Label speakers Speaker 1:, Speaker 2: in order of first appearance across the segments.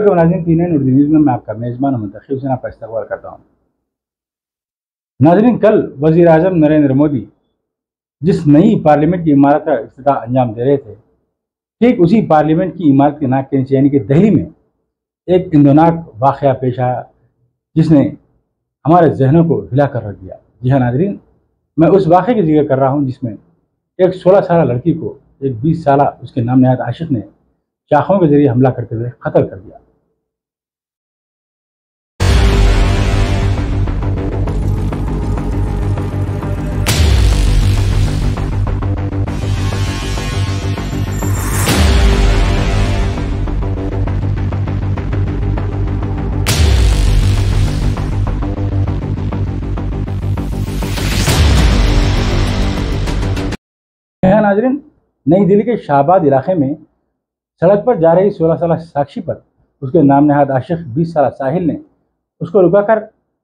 Speaker 1: नाज़रीन, TNA Urdu news में मैं आपका मेज़बान मुंतखब हुसैन आपका इस्तकबाल करता हूँ। नाज़रीन, कल वज़ीर आज़म नरेंद्र मोदी जिस नई पार्लियामेंट की इमारत का इफ्तिताह अंजाम दे रहे थे, ठीक उसी पार्लियामेंट की इमारत के नाक के नीचे यानी कि दिल्ली में एक इंदोनाक वाक़या पेश आया, जिसने हमारे जहनों को हिला कर रख दिया। जी हाँ नाज़रीन, मैं उस वाक़े की जिक्र कर रहा हूँ जिसमें एक 16 साल लड़की को एक 20 साल उसके नाम नहायत आशिक ने चाकू के जरिए हमला करते हुए कत्ल कर दिया। नाज़रीन, नई दिल्ली के शाहबाद इलाके में सड़क पर जा रही 16 साल साक्षी पर उसके नाम नहाद आशिक 20 साल साहिल ने उसको रुकाकर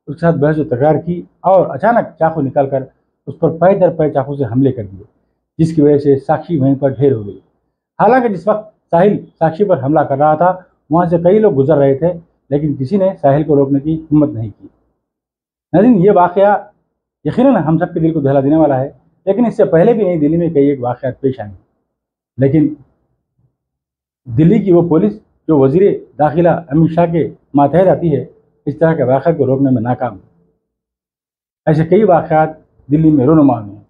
Speaker 1: उसके साथ बहस व तकरार की और अचानक चाकू निकालकर उस पर पै दर पै चाकू से हमले कर दिए, जिसकी वजह से साक्षी वहीं पर ढेर हो गई। हालांकि जिस वक्त साहिल साक्षी पर हमला कर रहा था, वहां से कई लोग गुजर रहे थे, लेकिन किसी ने साहिल को रोकने की हिम्मत नहीं की। नाज़रीन, ये वाक़या यकीनन हम सबके दिल को दहला देने वाला है, लेकिन इससे पहले भी नई दिल्ली में कई एक वाक़यात पेश आए, लेकिन दिल्ली की वो पुलिस जो वज़ीर दाखिला अमित शाह के मातहत आती है, इस तरह के वाक़े को रोकने में नाकाम है। ऐसे कई वाक़यात दिल्ली में रोनुमा हुए हैं,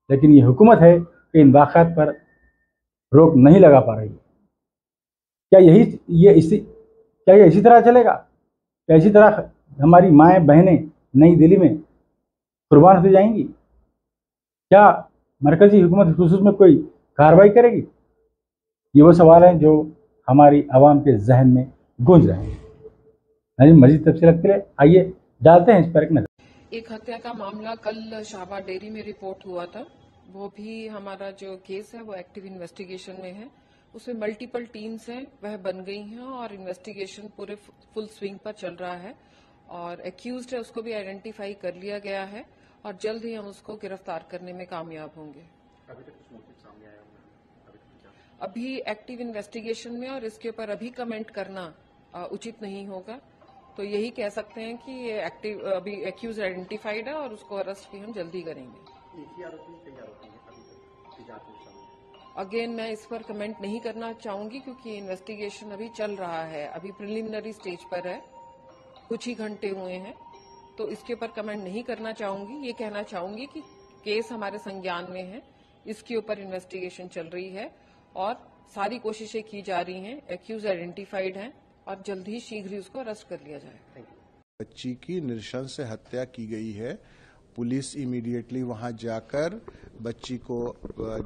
Speaker 1: लेकिन ये हुकूमत है कि इन वाक़यात पर रोक नहीं लगा पा रही है। क्या ये इसी तरह चलेगा? क्या इसी तरह हमारी माएँ बहनें नई दिल्ली में कुर्बान होती जाएंगी? क्या मरकज़ी हुकूमत खुसूस में कोई कार्रवाई करेगी? ये वो सवाल हैं जो हमारी आवाम के जहन में गूंज रहे हैं। मजीद तफसीलात के लिए आइए डालते हैं इस पर एक नजर।
Speaker 2: एक हत्या का मामला कल शाहबाद डेयरी में रिपोर्ट हुआ था। वो भी हमारा जो केस है वो एक्टिव इन्वेस्टिगेशन में है। उसमें मल्टीपल टीम्स हैं, वह बन गई हैं और इन्वेस्टिगेशन पूरे फुल स्विंग पर चल रहा है और एक्यूज्ड है उसको भी आइडेंटिफाई कर लिया गया है और जल्द ही हम उसको गिरफ्तार करने में कामयाब होंगे। अभी एक्टिव इन्वेस्टिगेशन में और इसके ऊपर अभी कमेंट करना उचित नहीं होगा, तो यही कह सकते हैं कि ये एक्टिव अभी एक्यूज आइडेंटिफाइड है और उसको अरेस्ट भी हम जल्दी करेंगे। अगेन मैं इस पर कमेंट नहीं करना चाहूंगी क्योंकि इन्वेस्टिगेशन अभी चल रहा है, अभी प्रिलिमिनरी स्टेज पर है, कुछ ही घंटे हुए हैं, तो इसके ऊपर कमेंट नहीं करना चाहूंगी। ये कहना चाहूंगी कि केस हमारे संज्ञान में है, इसके ऊपर इन्वेस्टिगेशन चल रही है और सारी कोशिशें की जा रही हैं, एक्यूज आइडेंटिफाइड हैं और जल्द ही शीघ्र ही उसको अरेस्ट कर लिया जाए।
Speaker 3: बच्ची की नृशंस हत्या की गई है। पुलिस इमीडिएटली वहां जाकर बच्ची को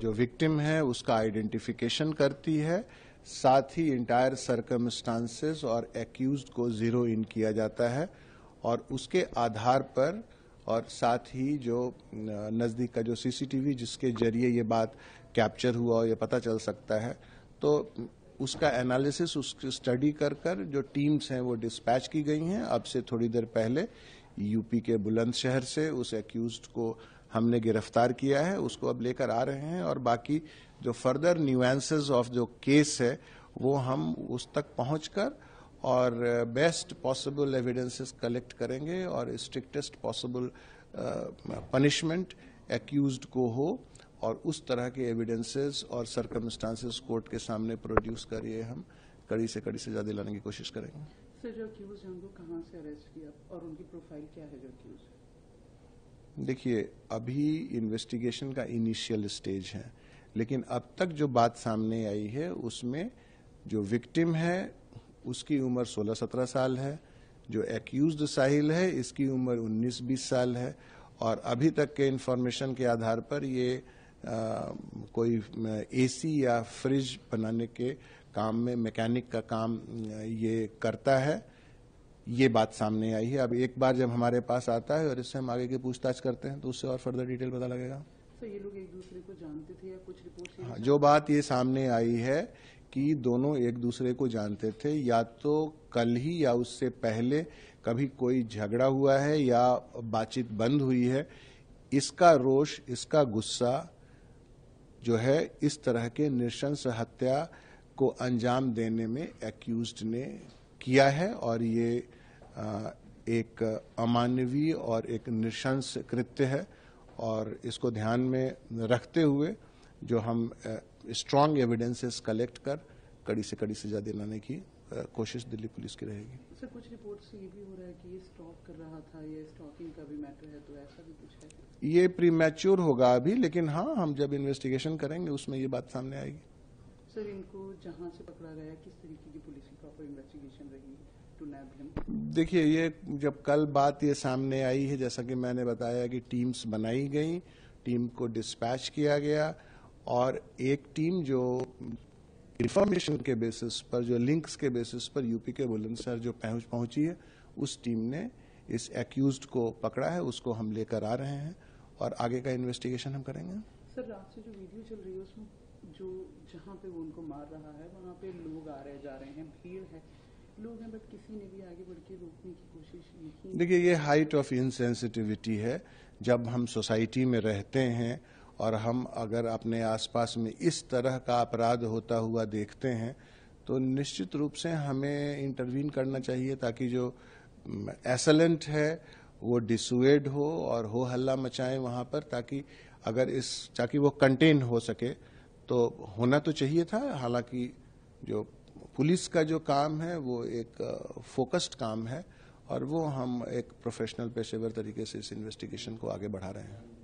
Speaker 3: जो विक्टिम है उसका आइडेंटिफिकेशन करती है, साथ ही इंटायर सर्कमस्टांसेस और एक्यूज्ड को जीरो इन किया जाता है और उसके आधार पर और साथ ही जो नजदीक का जो सीसीटीवी जिसके जरिए ये बात कैप्चर हुआ और ये पता चल सकता है, तो उसका एनालिसिस उसकी स्टडी कर कर जो टीम्स हैं वो डिस्पैच की गई हैं। अब से थोड़ी देर पहले यूपी के बुलंदशहर से उस एक्यूज्ड को हमने गिरफ्तार किया है, उसको अब लेकर आ रहे हैं और बाकी जो फर्दर न्यूएंसेस ऑफ जो केस है वो हम उस तक पहुंचकर और बेस्ट पॉसिबल एविडेंसेस कलेक्ट करेंगे और स्ट्रिक्टेस्ट पॉसिबल पनिशमेंट एक्यूज्ड को हो और उस तरह के एविडेंसेस और सर्कमस्टांसेस कोर्ट के सामने प्रोड्यूस करिए हम कड़ी से कड़ी सजा दिलाने की कोशिश करेंगे।
Speaker 4: सर, जो अक्यूज हैं उनको कहां से अरेस्ट किया और उनकी प्रोफाइल क्या है जो अक्यूज है?
Speaker 3: देखिए, अभी इन्वेस्टिगेशन का इनिशियल स्टेज है, लेकिन अब तक जो बात सामने आई है उसमें जो विक्टिम है उसकी उम्र 16-17 साल है, जो एक्यूज्ड साहिल है इसकी उम्र 19-20 साल है और अभी तक के इंफॉर्मेशन के आधार पर ये कोई एसी या फ्रिज बनाने के काम में मैकेनिक का काम ये करता है, ये बात सामने आई है। अब एक बार जब हमारे पास आता है और इससे हम आगे की पूछताछ करते हैं तो उससे और फर्दर डिटेल पता लगेगा।
Speaker 4: सर, ये लोग एक दूसरे को जानते थे या कुछ रिपोर्ट?
Speaker 3: हाँ, जो बात ये सामने आई है कि दोनों एक दूसरे को जानते थे, या तो कल ही या उससे पहले कभी कोई झगड़ा हुआ है या बातचीत बंद हुई है। इसका रोष, इसका गुस्सा जो है इस तरह के नृशंस हत्या को अंजाम देने में एक्यूज्ड ने किया है और ये एक अमानवीय और एक नृशंस कृत्य है और इसको ध्यान में रखते हुए जो हम स्ट्रांग एविडेंसेस कलेक्ट कर कड़ी से कड़ी सजा दिलाने की कोशिश दिल्ली पुलिस की रहेगी।
Speaker 4: सर कुछ रिपोर्ट से ये भी हो रहा है कि ये स्टॉक कर रहा था, ये स्टॉकिंग का भी मैटर है, तो ऐसा भी कुछ है?
Speaker 3: ये प्रीमैच्योर होगा अभी, लेकिन हाँ हम जब इन्वेस्टिगेशन करेंगे उसमें ये बात सामने आएगी।
Speaker 4: सर इनको जहां से पकड़ा गया किस तरीके की पुलिस की प्रॉपर इन्वेस्टिगेशन रही टू नैब हिम?
Speaker 3: देखिए ये जब कल बात ये सामने आई है, जैसा कि मैंने बताया कि टीम्स बनाई गई, टीम को डिस्पैच किया गया और एक टीम जो इंफॉर्मेशन के बेसिस पर, जो लिंक्स के बेसिस पर यूपी के बुलंदशहर जो पहुंची है, उस टीम ने इस एक्यूज्ड को पकड़ा है, उसको हम लेकर आ रहे हैं और आगे का इन्वेस्टिगेशन हम करेंगे।
Speaker 4: सर रात से जो वीडियो चल रही है उसमें जो जहां पे वो उनको मार रहा है वहां पे लोग आ रहे जा रहे हैं, भीड़ है, लोग हैं, बट किसी ने भी आगे बढ़ के रोकने की कोशिश नहीं।
Speaker 3: देखिए ये हाइट ऑफ इनसेंसिटिविटी है। जब हम सोसाइटी में रहते हैं और हम अगर अपने आसपास में इस तरह का अपराध होता हुआ देखते हैं तो निश्चित रूप से हमें इंटरवीन करना चाहिए ताकि जो एसेलेंट है वो डिसुएड हो और हो हल्ला मचाएं वहां पर, ताकि वो कंटेन हो सके। तो होना तो चाहिए था। हालांकि जो पुलिस का जो काम है वो एक फोकस्ड काम है और वो हम एक प्रोफेशनल पेशेवर तरीके से इस इन्वेस्टिगेशन को आगे बढ़ा रहे हैं।